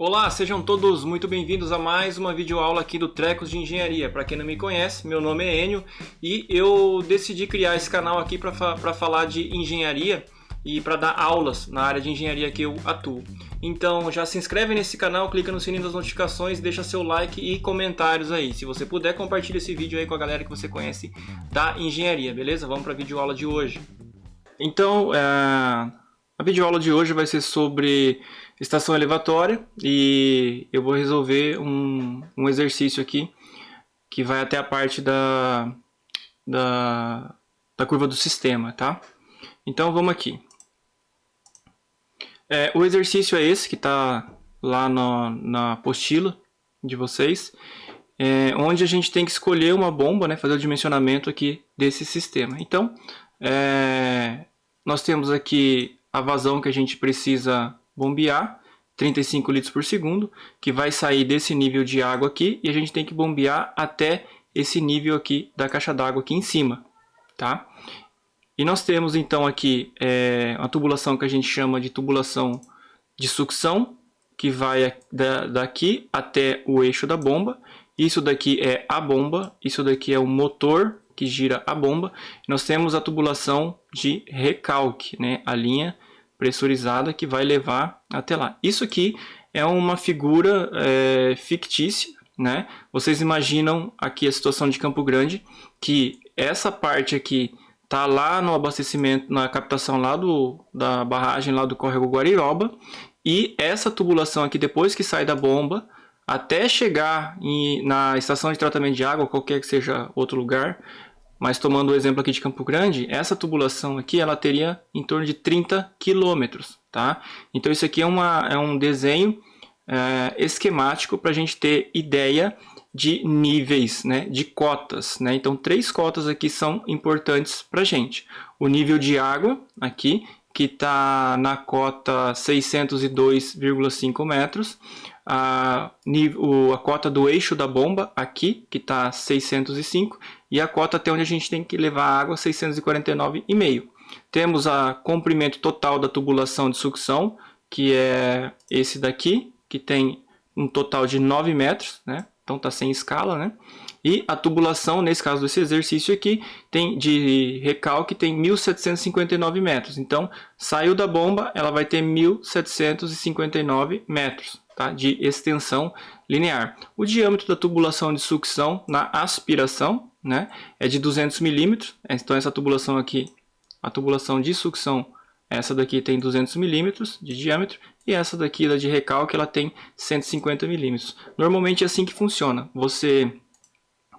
Olá, sejam todos muito bem-vindos a mais uma videoaula aqui do Trecos de Engenharia. Para quem não me conhece, meu nome é Enio e eu decidi criar esse canal aqui para falar de engenharia e para dar aulas na área de engenharia que eu atuo. Então já se inscreve nesse canal, clica no sininho das notificações, deixa seu like e comentários aí. Se você puder, compartilha esse vídeo aí com a galera que você conhece da engenharia, beleza? Vamos para a videoaula de hoje. Então, a videoaula de hoje vai ser sobre estação elevatória e eu vou resolver um exercício aqui que vai até a parte da curva do sistema, tá? Então vamos aqui. O exercício é esse que está lá na apostila de vocês, onde a gente tem que escolher uma bomba, né, fazer o dimensionamento aqui desse sistema. Então, nós temos aqui a vazão que a gente precisa bombear, 35 litros por segundo, que vai sair desse nível de água aqui, e a gente tem que bombear até esse nível aqui da caixa d'água aqui em cima, tá? E nós temos então aqui uma tubulação que a gente chama de tubulação de sucção, que vai daqui até o eixo da bomba. Isso daqui é a bomba, isso daqui é o motor que gira a bomba. Nós temos a tubulação de recalque, né? A linha pressurizada que vai levar até lá. Isso aqui é uma figura fictícia, né? Vocês imaginam aqui a situação de Campo Grande, que essa parte aqui tá lá no abastecimento, na captação lá da barragem lá do córrego Guariroba, e essa tubulação aqui, depois que sai da bomba, até chegar na estação de tratamento de água, qualquer que seja outro lugar, mas tomando o exemplo aqui de Campo Grande, essa tubulação aqui ela teria em torno de 30 quilômetros, tá? Então isso aqui é um desenho esquemático para a gente ter ideia de níveis, né, de cotas, né? Então 3 cotas aqui são importantes para a gente. O nível de água aqui, que está na cota 602,5 metros. A cota do eixo da bomba aqui, que está 605, e a cota até onde a gente tem que levar a água, 649,5. Temos o comprimento total da tubulação de sucção, que é esse daqui, que tem um total de 9 metros, né? Então está sem escala, né? E a tubulação, nesse caso desse exercício aqui, de recalque, tem 1.759 metros. Então, saiu da bomba, ela vai ter 1.759 metros, tá? De extensão linear. O diâmetro da tubulação de sucção na aspiração, né, é de 200 milímetros. Então, essa tubulação aqui, a tubulação de sucção, essa daqui tem 200 milímetros de diâmetro, e essa daqui, da de recalque, ela tem 150 milímetros. Normalmente é assim que funciona. Você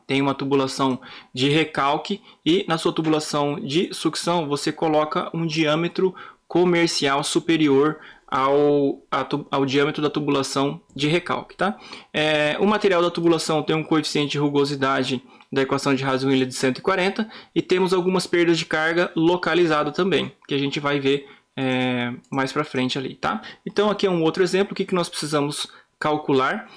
tem uma tubulação de recalque e na sua tubulação de sucção você coloca um diâmetro comercial superior ao diâmetro da tubulação de recalque, tá? O material da tubulação tem um coeficiente de rugosidade da equação de Hasse-Williams de 140 e temos algumas perdas de carga localizada também, que a gente vai ver mais para frente ali, tá? Então aqui é um outro exemplo, o que nós precisamos calcular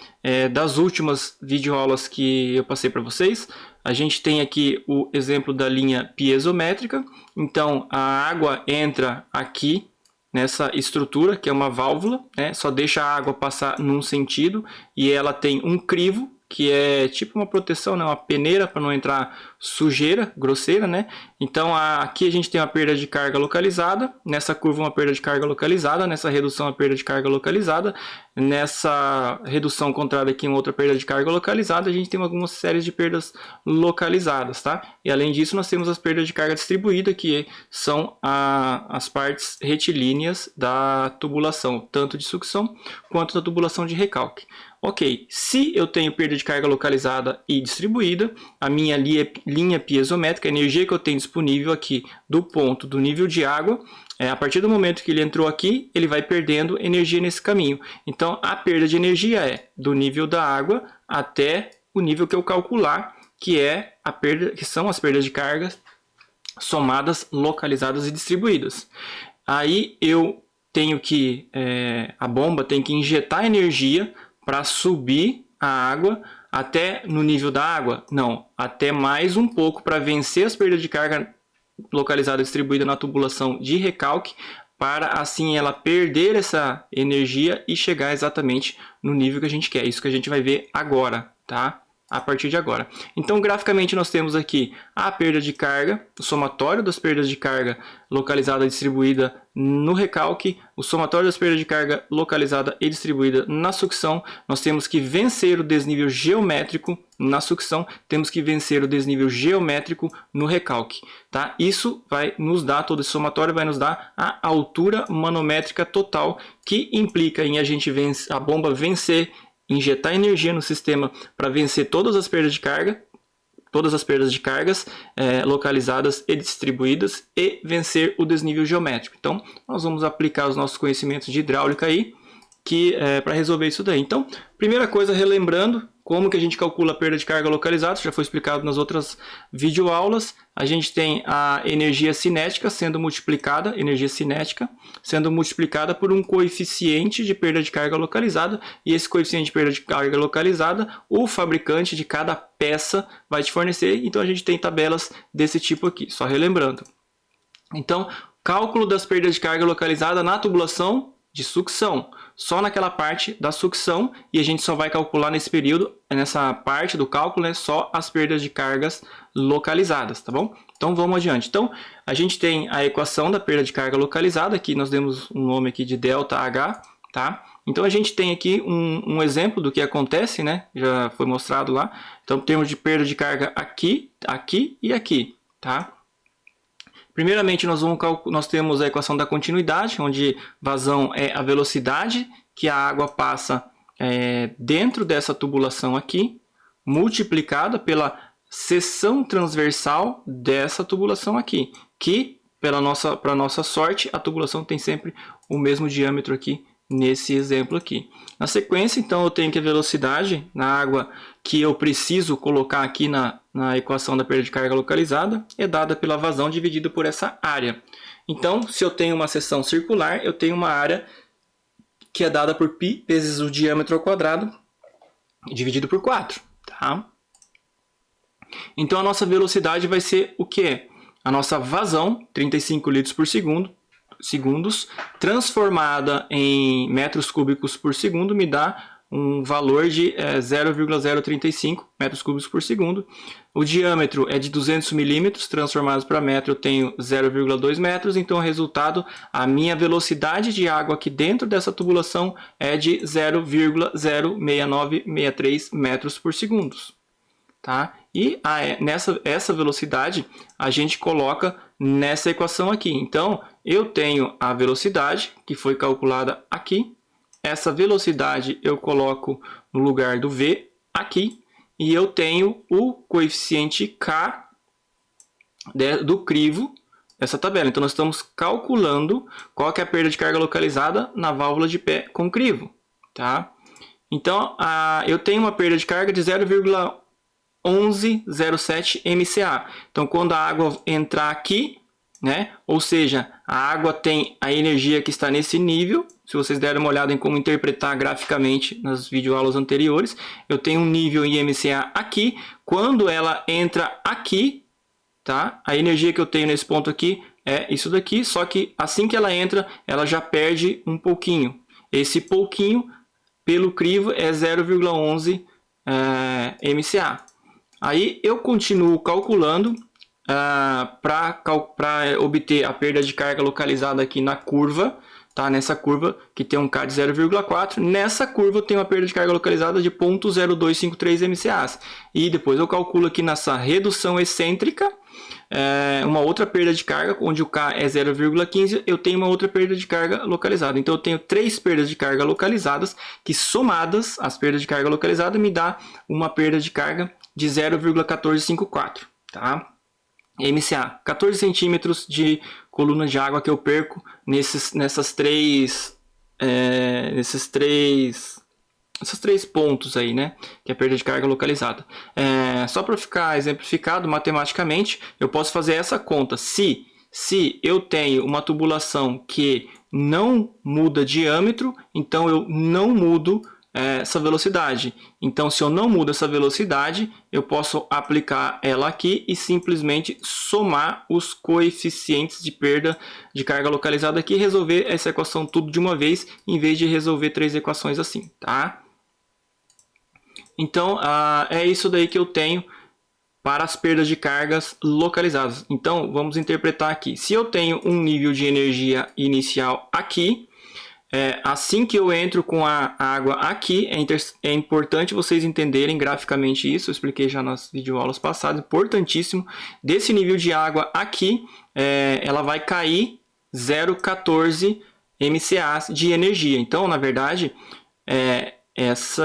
das últimas videoaulas que eu passei para vocês. A gente tem aqui o exemplo da linha piezométrica. Então a água entra aqui nessa estrutura, que é uma válvula, né? Só deixa a água passar num sentido, e ela tem um crivo, que é tipo uma proteção, né? Uma peneira para não entrar sujeira grosseira, né? Então aqui a gente tem uma perda de carga localizada, nessa curva uma perda de carga localizada, nessa redução uma perda de carga localizada, nessa redução contrária aqui uma outra perda de carga localizada, a gente tem algumas séries de perdas localizadas, tá? E além disso nós temos as perdas de carga distribuída, que são as partes retilíneas da tubulação, tanto de sucção quanto da tubulação de recalque. Ok, se eu tenho perda de carga localizada e distribuída, a minha linha piezométrica, a energia que eu tenho disponível aqui do ponto do nível de água, a partir do momento que ele entrou aqui, ele vai perdendo energia nesse caminho. Então, a perda de energia é do nível da água até o nível que eu calcular, que são as perdas de carga somadas, localizadas e distribuídas. Aí eu tenho que, a bomba tem que injetar energia para subir a água até no nível da água? Não, até mais um pouco para vencer as perdas de carga localizada e distribuída na tubulação de recalque para assim ela perder essa energia e chegar exatamente no nível que a gente quer. Isso que a gente vai ver agora, tá? A partir de agora. Então, graficamente, nós temos aqui a perda de carga, o somatório das perdas de carga localizada e distribuída no recalque, o somatório das perdas de carga localizada e distribuída na sucção. Nós temos que vencer o desnível geométrico na sucção, temos que vencer o desnível geométrico no recalque. Tá? Isso vai nos dar, todo esse somatório vai nos dar a altura manométrica total, que implica em a bomba vencer, injetar energia no sistema para vencer todas as perdas de carga, localizadas e distribuídas, e vencer o desnível geométrico. Então, nós vamos aplicar os nossos conhecimentos de hidráulica aí, para resolver isso daí. Então, primeira coisa, relembrando como que a gente calcula a perda de carga localizada, já foi explicado nas outras videoaulas. A gente tem a energia cinética sendo multiplicada por um coeficiente de perda de carga localizada, e esse coeficiente de perda de carga localizada, o fabricante de cada peça vai te fornecer. Então a gente tem tabelas desse tipo aqui, só relembrando. Então, cálculo das perdas de carga localizada na tubulação de sucção, só naquela parte da sucção, e a gente só vai calcular nesse período, nessa parte do cálculo, né, só as perdas de cargas localizadas, tá bom? Então vamos adiante. Então a gente tem a equação da perda de carga localizada, aqui nós demos um nome aqui de ΔH, tá? Então a gente tem aqui um exemplo do que acontece, né? Já foi mostrado lá. Então temos de perda de carga aqui, aqui e aqui, tá? Primeiramente, nós temos a equação da continuidade, onde vazão é a velocidade que a água passa dentro dessa tubulação aqui, multiplicada pela seção transversal dessa tubulação aqui, que, para nossa sorte, a tubulação tem sempre o mesmo diâmetro aqui, nesse exemplo aqui. Na sequência, então, eu tenho que a velocidade na água que eu preciso colocar aqui na equação da perda de carga localizada é dada pela vazão dividida por essa área. Então, se eu tenho uma seção circular, eu tenho uma área que é dada por π vezes o diâmetro ao quadrado dividido por 4. Tá? Então, a nossa velocidade vai ser o quê? A nossa vazão, 35 litros por segundos, transformada em metros cúbicos por segundo, me dá um valor de 0,035 metros cúbicos por segundo. O diâmetro é de 200 milímetros, transformados para metro eu tenho 0,2 metros, então o resultado, a minha velocidade de água aqui dentro dessa tubulação é de 0,06963 metros por segundo. Tá? E essa velocidade a gente coloca nessa equação aqui. Então, eu tenho a velocidade que foi calculada aqui. Essa velocidade eu coloco no lugar do V aqui. E eu tenho o coeficiente K do crivo dessa tabela. Então, nós estamos calculando qual que é a perda de carga localizada na válvula de pé com crivo. Tá? Então, eu tenho uma perda de carga de 0,1107 MCA. Então, quando a água entrar aqui, né? Ou seja, a água tem a energia que está nesse nível. Se vocês derem uma olhada em como interpretar graficamente nas videoaulas anteriores, eu tenho um nível em MCA aqui. Quando ela entra aqui, tá? A energia que eu tenho nesse ponto aqui é isso daqui, só que assim que ela entra, ela já perde um pouquinho. Esse pouquinho, pelo crivo, é 0,11 MCA. Aí eu continuo calculando para obter a perda de carga localizada aqui na curva, tá? Nessa curva que tem um K de 0,4, nessa curva eu tenho a perda de carga localizada de 0,0253 MCA. E depois eu calculo aqui nessa redução excêntrica uma outra perda de carga, onde o K é 0,15, eu tenho uma outra perda de carga localizada. Então eu tenho 3 perdas de carga localizadas, que somadas, as perdas de carga localizada, me dá uma perda de carga de 0,1454, tá? MCA, 14 centímetros de coluna de água que eu perco nesses três pontos aí, né? Que é a perda de carga localizada. Só para ficar exemplificado matematicamente, eu posso fazer essa conta. Se eu tenho uma tubulação que não muda diâmetro, então eu não mudo essa velocidade. Então, se eu não mudo essa velocidade, eu posso aplicar ela aqui e simplesmente somar os coeficientes de perda de carga localizada aqui e resolver essa equação tudo de uma vez, em vez de resolver 3 equações assim, tá? Então, é isso daí que eu tenho para as perdas de cargas localizadas. Então, vamos interpretar aqui. Se eu tenho um nível de energia inicial aqui, assim que eu entro com a água aqui, é importante vocês entenderem graficamente isso. Eu expliquei já nas videoaulas passadas, importantíssimo. Desse nível de água aqui, ela vai cair 0,14 MCA de energia. Então, na verdade,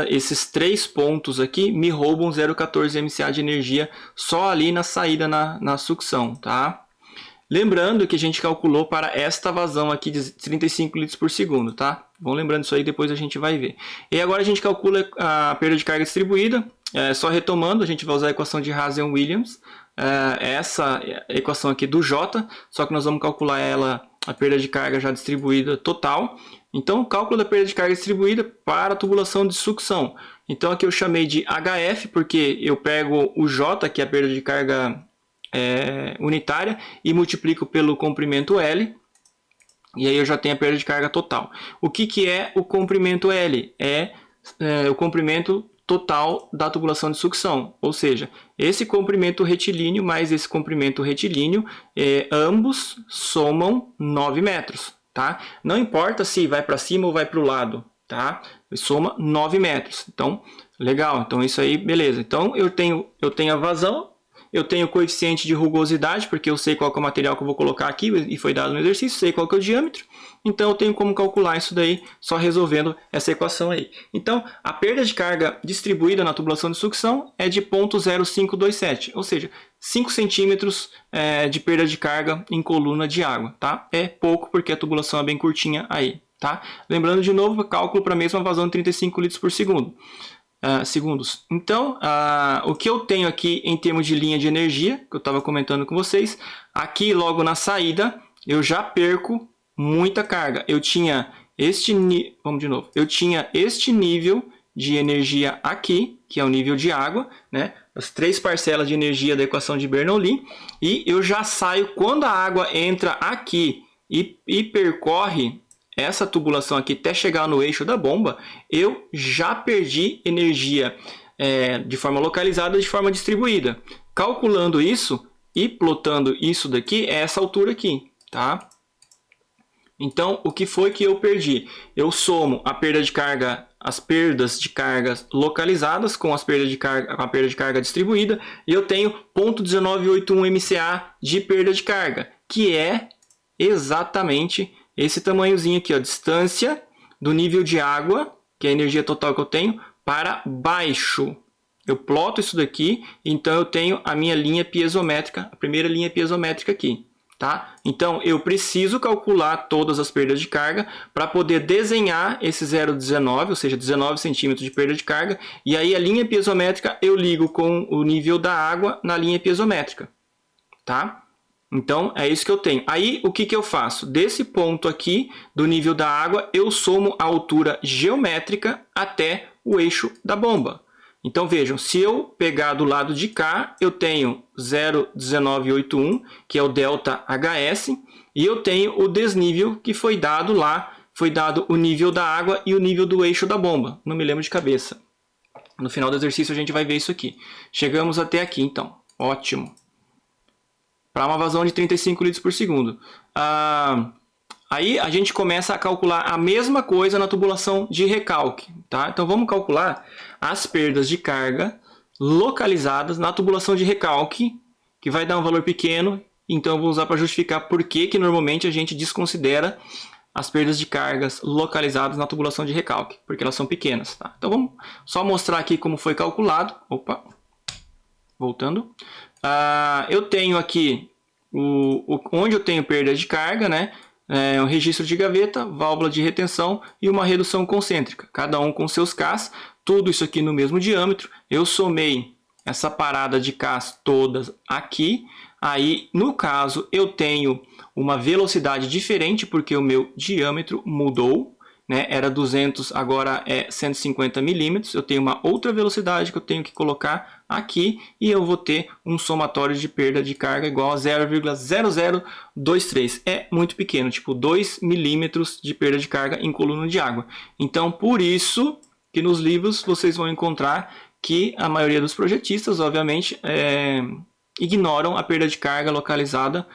esses 3 pontos aqui me roubam 0,14 MCA de energia só ali na saída na sucção, tá? Lembrando que a gente calculou para esta vazão aqui de 35 litros por segundo, tá? Vão lembrando isso aí, depois a gente vai ver. E agora a gente calcula a perda de carga distribuída. Só retomando, a gente vai usar a equação de Hazen-Williams. Essa equação aqui do J, só que nós vamos calcular a perda de carga já distribuída total. Então, cálculo da perda de carga distribuída para a tubulação de sucção. Então, aqui eu chamei de HF, porque eu pego o J, que é a perda de carga unitária, e multiplico pelo comprimento L, e aí eu já tenho a perda de carga total. O que é o comprimento L? É o comprimento total da tubulação de sucção, ou seja, esse comprimento retilíneo mais esse comprimento retilíneo, ambos somam 9 metros. Tá? Não importa se vai para cima ou vai para o lado, tá? Soma 9 metros. Então, legal. Então, isso aí, beleza. Então, eu tenho a vazão, eu tenho o coeficiente de rugosidade, porque eu sei qual que é o material que eu vou colocar aqui, e foi dado no exercício, sei qual que é o diâmetro. Então, eu tenho como calcular isso daí, só resolvendo essa equação aí. Então, a perda de carga distribuída na tubulação de sucção é de 0,0527, ou seja, 5 centímetros de perda de carga em coluna de água, tá? É pouco porque a tubulação é bem curtinha aí, tá? Lembrando de novo, cálculo para a mesma vazão de 35 litros por segundo. Segundos. Então, o que eu tenho aqui em termos de linha de energia, que eu estava comentando com vocês, aqui logo na saída, eu já perco muita carga. Eu tinha vamos de novo. Eu tinha este nível de energia aqui, que é o nível de água, né? As 3 parcelas de energia da equação de Bernoulli, e eu já saio quando a água entra aqui e percorre essa tubulação aqui até chegar no eixo da bomba, eu já perdi energia de forma localizada, de forma distribuída. Calculando isso e plotando isso daqui, é essa altura aqui, tá? Então, o que foi que eu perdi? Eu somo a perda de carga, as perdas de cargas localizadas com a perda de carga distribuída, e eu tenho 0,1981 MCA de perda de carga, que é exatamente esse tamanhozinho aqui, a distância do nível de água, que é a energia total que eu tenho, para baixo. Eu ploto isso daqui, então eu tenho a minha linha piezométrica, a primeira linha piezométrica aqui. Tá? Então, eu preciso calcular todas as perdas de carga para poder desenhar esse 0,19, ou seja, 19 centímetros de perda de carga, e aí a linha piezométrica eu ligo com o nível da água na linha piezométrica. Tá? Então, é isso que eu tenho. Aí, o que eu faço? Desse ponto aqui, do nível da água, eu somo a altura geométrica até o eixo da bomba. Então, vejam, se eu pegar do lado de cá, eu tenho 0,1981, que é o ΔHS, e eu tenho o desnível que foi dado lá, foi dado o nível da água e o nível do eixo da bomba. Não me lembro de cabeça. No final do exercício a gente vai ver isso aqui. Chegamos até aqui, então. Ótimo. Para uma vazão de 35 litros por segundo. Aí a gente começa a calcular a mesma coisa na tubulação de recalque. Tá? Então vamos calcular as perdas de carga localizadas na tubulação de recalque, que vai dar um valor pequeno. Então eu vou usar para justificar por que normalmente a gente desconsidera as perdas de cargas localizadas na tubulação de recalque, porque elas são pequenas. Tá? Então vamos só mostrar aqui como foi calculado. Opa, voltando. Eu tenho aqui onde eu tenho perda de carga, né? Um registro de gaveta, válvula de retenção e uma redução concêntrica, cada um com seus Ks, tudo isso aqui no mesmo diâmetro. Eu somei essa parada de Ks todas aqui, aí no caso eu tenho uma velocidade diferente porque o meu diâmetro mudou, né? Era 200, agora é 150 milímetros. Eu tenho uma outra velocidade que eu tenho que colocar aqui e eu vou ter um somatório de perda de carga igual a 0,0023. É muito pequeno, tipo 2 milímetros de perda de carga em coluna de água. Então, por isso que nos livros vocês vão encontrar que a maioria dos projetistas, obviamente, ignoram a perda de carga localizada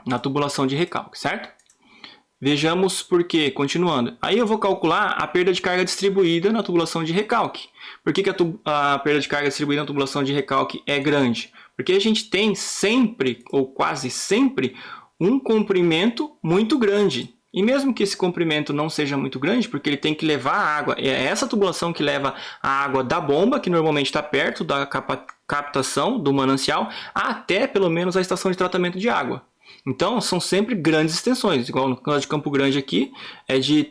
na tubulação de recalque, certo? Vejamos por quê, continuando. Aí eu vou calcular a perda de carga distribuída na tubulação de recalque. Por que a perda de carga distribuída na tubulação de recalque é grande? Porque a gente tem sempre, ou quase sempre, um comprimento muito grande. E mesmo que esse comprimento não seja muito grande, porque ele tem que levar a água, é essa tubulação que leva a água da bomba, que normalmente está perto da captação do manancial, até pelo menos a estação de tratamento de água. Então, são sempre grandes extensões, igual no caso de Campo Grande aqui, é de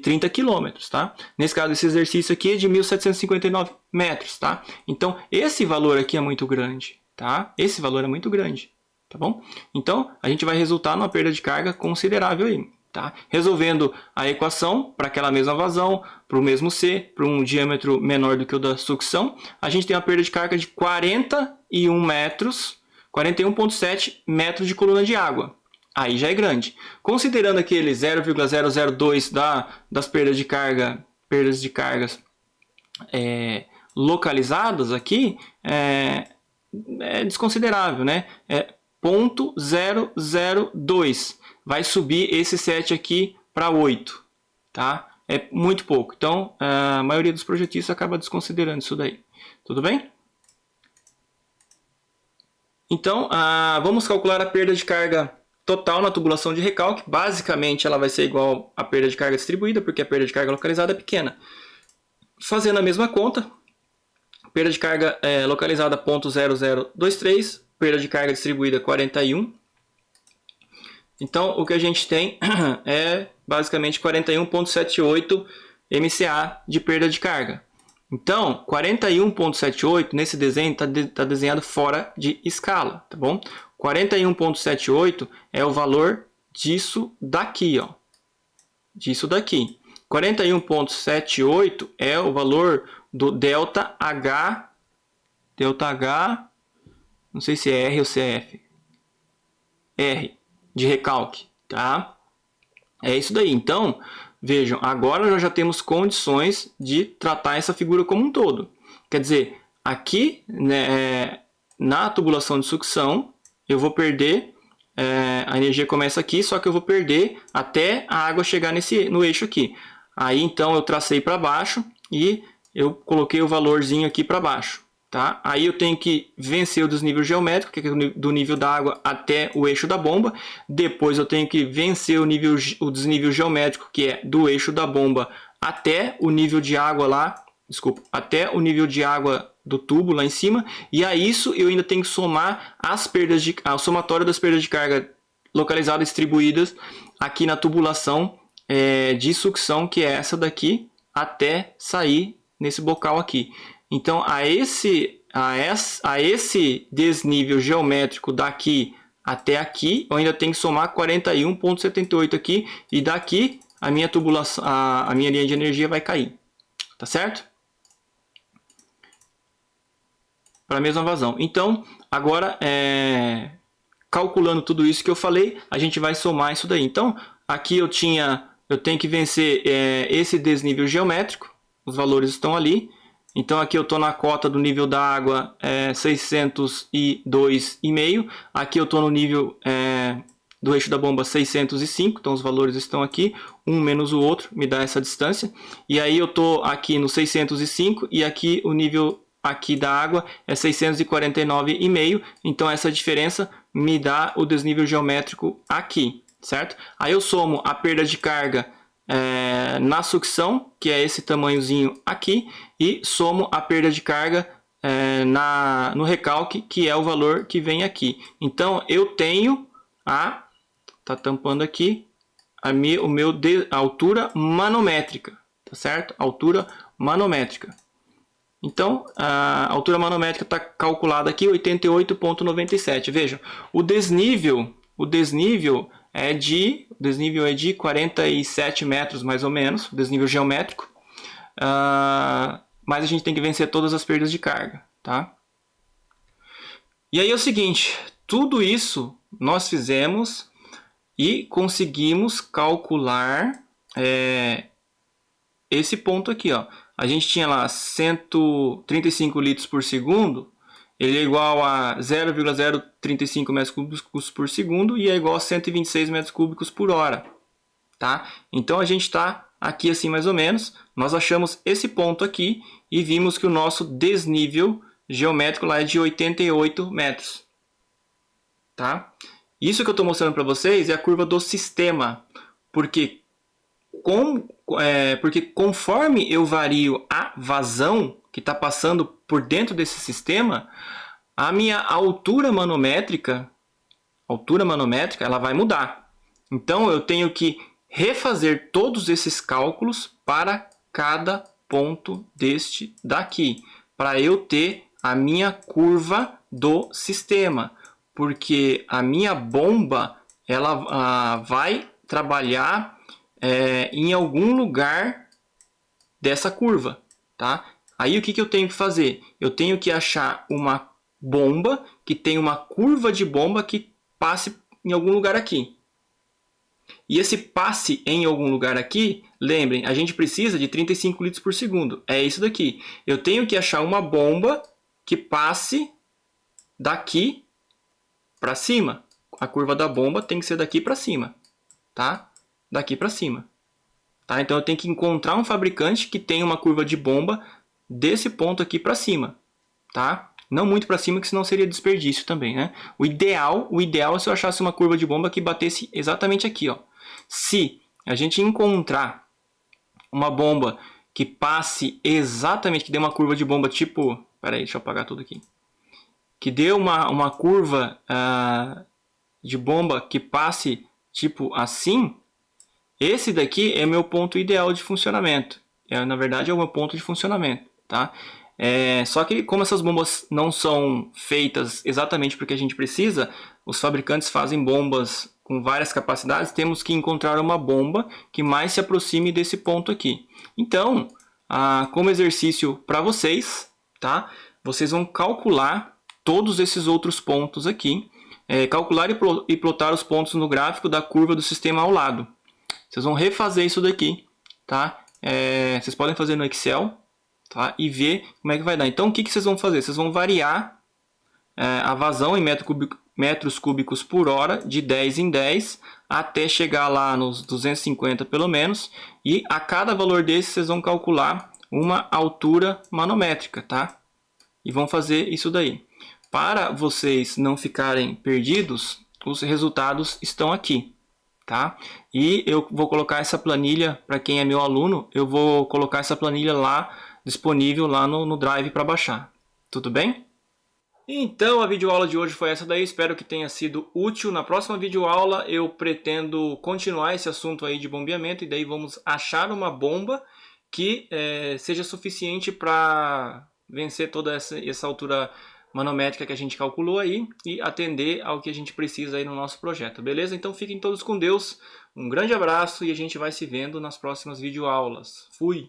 30 quilômetros, tá? Nesse caso, esse exercício aqui é de 1.759 metros, tá? Então, esse valor aqui é muito grande, tá? Esse valor é muito grande. Tá bom? Então, a gente vai resultar numa perda de carga considerável aí. Tá? Resolvendo a equação para aquela mesma vazão, para o mesmo C, para um diâmetro menor do que o da sucção, a gente tem uma perda de carga de 41 metros, 41,7 metros de coluna de água. Aí já é grande. Considerando aquele 0,002 das perdas de cargas localizadas aqui, é desconsiderável, né? 0,002. Vai subir esse 7 aqui para 8. Tá? É muito pouco. Então, a maioria dos projetistas acaba desconsiderando isso daí. Tudo bem? Então, vamos calcular a perda de carga total na tubulação de recalque. Basicamente, ela vai ser igual à perda de carga distribuída, porque a perda de carga localizada é pequena. Fazendo a mesma conta, perda de carga localizada 0,0023, perda de carga distribuída 41. Então, o que a gente tem é basicamente 41,78 MCA de perda de carga. Então, 41,78 nesse desenho está desenhado fora de escala, tá bom? 41,78 é o valor disso daqui, ó. Disso daqui. 41,78 é o valor do ΔH, não sei se é R ou se é F. R, de recalque, tá? É isso daí. Então, vejam, agora nós já temos condições de tratar essa figura como um todo. Quer dizer, aqui, né, na tubulação de sucção, eu vou perder, a energia começa aqui, só que eu vou perder até a água chegar no eixo aqui. Aí, então, eu tracei para baixo e eu coloquei o valorzinho aqui para baixo. Tá? Aí eu tenho que vencer o desnível geométrico, que é do nível da água até o eixo da bomba. Depois eu tenho que vencer o desnível geométrico, que é do eixo da bomba até o nível de água lá, até o nível de água do tubo lá em cima. E a isso eu ainda tenho que somar o somatório das perdas de carga localizadas distribuídas aqui na tubulação de sucção, que é essa daqui, até sair nesse bocal aqui. Então, a esse desnível geométrico daqui até aqui, eu ainda tenho que somar 41,78 aqui, e daqui a minha tubulação, a minha linha de energia vai cair. Tá certo? Para a mesma vazão. Então, agora, calculando tudo isso que eu falei, a gente vai somar isso daí. Então, aqui eu tenho que vencer esse desnível geométrico, os valores estão ali. Então, aqui eu estou na cota do nível da água 602,5. Aqui eu estou no nível do eixo da bomba 605. Então, os valores estão aqui. Um menos o outro me dá essa distância. E aí eu estou aqui no 605 e aqui o nível aqui da água é 649,5. Então, essa diferença me dá o desnível geométrico aqui, certo? Aí eu somo a perda de carga na sucção, que é esse tamanhozinho aqui, e somo a perda de carga no recalque, que é o valor que vem aqui. Então, eu tenho tá tampando aqui, a altura manométrica, tá certo? Altura manométrica. Então, a altura manométrica está calculada aqui, 88,97. Vejam, o desnível o desnível é de 47 metros mais ou menos, o desnível geométrico. Mas a gente tem que vencer todas as perdas de carga, tá? E aí é o seguinte, tudo isso nós fizemos e conseguimos calcular esse ponto aqui, ó. A gente tinha lá 135 litros por segundo, ele é igual a 0,035 metros cúbicos por segundo e é igual a 126 metros cúbicos por hora, tá? Então a gente está aqui assim mais ou menos, nós achamos esse ponto aqui e vimos que o nosso desnível geométrico lá é de 88 metros, tá? Isso que eu estou mostrando para vocês é a curva do sistema, porque conforme eu vario a vazão que está passando por dentro desse sistema, a minha altura manométrica ela vai mudar. Então eu tenho que refazer todos esses cálculos para cada ponto deste daqui, para eu ter a minha curva do sistema, porque a minha bomba ela vai trabalhar em algum lugar dessa curva, tá? Aí o que eu tenho que fazer? Eu tenho que achar uma bomba que tem uma curva de bomba que passe em algum lugar aqui. E esse passe em algum lugar aqui, lembrem, a gente precisa de 35 litros por segundo. É isso daqui. Eu tenho que achar uma bomba que passe daqui para cima. A curva da bomba tem que ser daqui para cima, tá? Daqui para cima. Tá? Então eu tenho que encontrar um fabricante que tenha uma curva de bomba desse ponto aqui para cima, tá? Não muito para cima, que senão seria desperdício também, né? O ideal é se eu achasse uma curva de bomba que batesse exatamente aqui, ó. Se a gente encontrar uma bomba que passe exatamente, que dê uma curva de bomba tipo... Pera aí, deixa eu apagar tudo aqui. Que dê uma curva de bomba que passe tipo assim, esse daqui é meu ponto ideal de funcionamento. Na verdade, é o meu ponto de funcionamento, tá? Só que como essas bombas não são feitas exatamente porque a gente precisa, os fabricantes fazem bombas com várias capacidades, temos que encontrar uma bomba que mais se aproxime desse ponto aqui. Então, como exercício para vocês, tá? Vocês vão calcular todos esses outros pontos aqui, calcular e plotar os pontos no gráfico da curva do sistema ao lado. Vocês vão refazer isso daqui, tá? Vocês podem fazer no Excel, tá? E ver como é que vai dar. Então, o que vocês vão fazer? Vocês vão variar a vazão em metros cúbicos por hora, de 10 em 10, até chegar lá nos 250 pelo menos. E a cada valor desse, vocês vão calcular uma altura manométrica, tá? E vão fazer isso daí. Para vocês não ficarem perdidos, os resultados estão aqui. Tá? E eu vou colocar essa planilha, para quem é meu aluno, eu vou colocar essa planilha lá, disponível lá no Drive para baixar. Tudo bem? Então a videoaula de hoje foi essa daí, espero que tenha sido útil. Na próxima videoaula eu pretendo continuar esse assunto aí de bombeamento, e daí vamos achar uma bomba que seja suficiente para vencer toda essa altura manométrica que a gente calculou aí e atender ao que a gente precisa aí no nosso projeto, beleza? Então fiquem todos com Deus, um grande abraço e a gente vai se vendo nas próximas videoaulas. Fui!